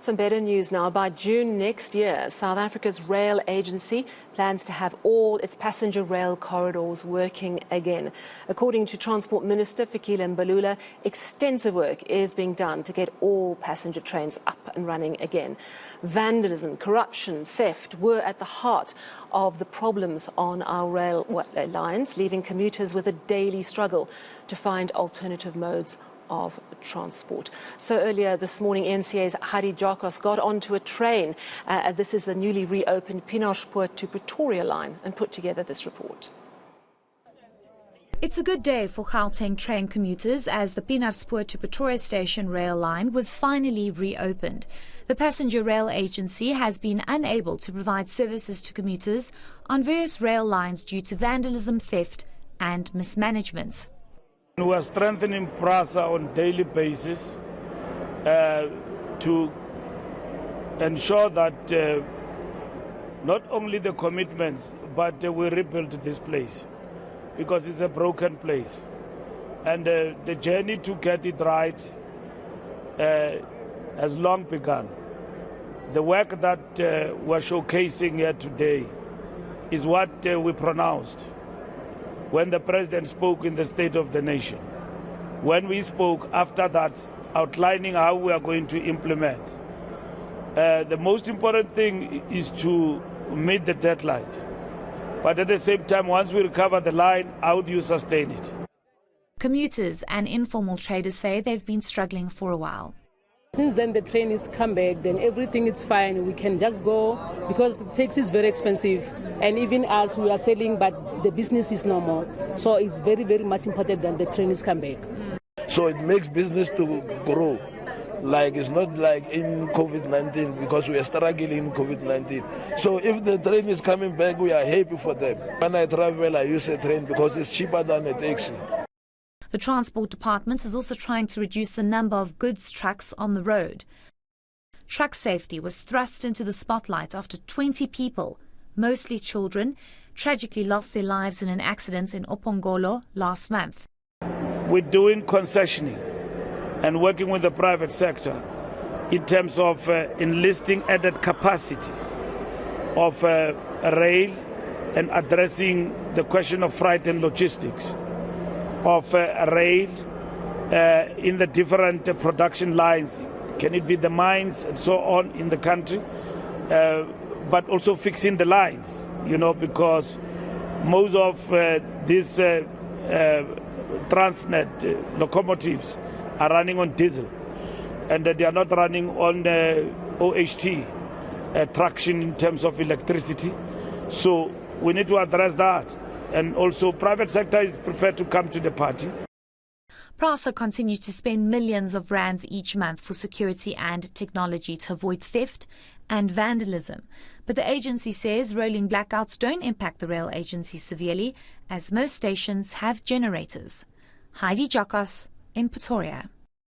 Some better news now. By June next year, South Africa's rail agency plans to have all its passenger rail corridors working again. According to Transport Minister Fikile Mbalula, extensive work is being done to get all passenger trains up and running again. Vandalism, corruption, theft were at the heart of the problems on our rail lines, leaving commuters with a daily struggle to find alternative modes of transport. So earlier this morning, eNCA's Heidi Giokos got onto a train. This is the newly reopened Pienaarspoort to Pretoria line, and put together this report. It's a good day for Gauteng train commuters as the Pienaarspoort to Pretoria station rail line was finally reopened. The passenger rail agency has been unable to provide services to commuters on various rail lines due to vandalism, theft and mismanagement. We are strengthening PRASA on a daily basis to ensure that not only the commitments, but we rebuild this place because it's a broken place. And the journey to get it right has long begun. The work that we're showcasing here today is what we pronounced when the President spoke in the State of the Nation. When we spoke after that, outlining how we are going to implement. The most important thing is to meet the deadlines. But at the same time, once we recover the line, how do you sustain it? Commuters and informal traders say they've been struggling for a while. Since then the train is come back, then everything is fine. We can just go because the taxi is very expensive. And even as we are selling, but the business is normal. So it's very, very much important that the train is come back. So it makes business to grow. Like it's not like in COVID-19 because we are struggling in COVID-19. So if the train is coming back, we are happy for them. When I travel, I use a train because it's cheaper than a taxi. The Transport Department is also trying to reduce the number of goods trucks on the road. Truck safety was thrust into the spotlight after 20 people, mostly children, tragically lost their lives in an accident in Opongolo last month. We're doing concessioning and working with the private sector in terms of enlisting added capacity of rail and addressing the question of freight and logistics of rail in the different production lines. Can it be the mines and so on in the country? But also fixing the lines, because most of these Transnet locomotives are running on diesel and they are not running on OHT traction in terms of electricity. So we need to address that. And also private sector is prepared to come to the party. PRASA continues to spend millions of rands each month for security and technology to avoid theft and vandalism. But the agency says rolling blackouts don't impact the rail agency severely, as most stations have generators. Heidi Giokos in Pretoria.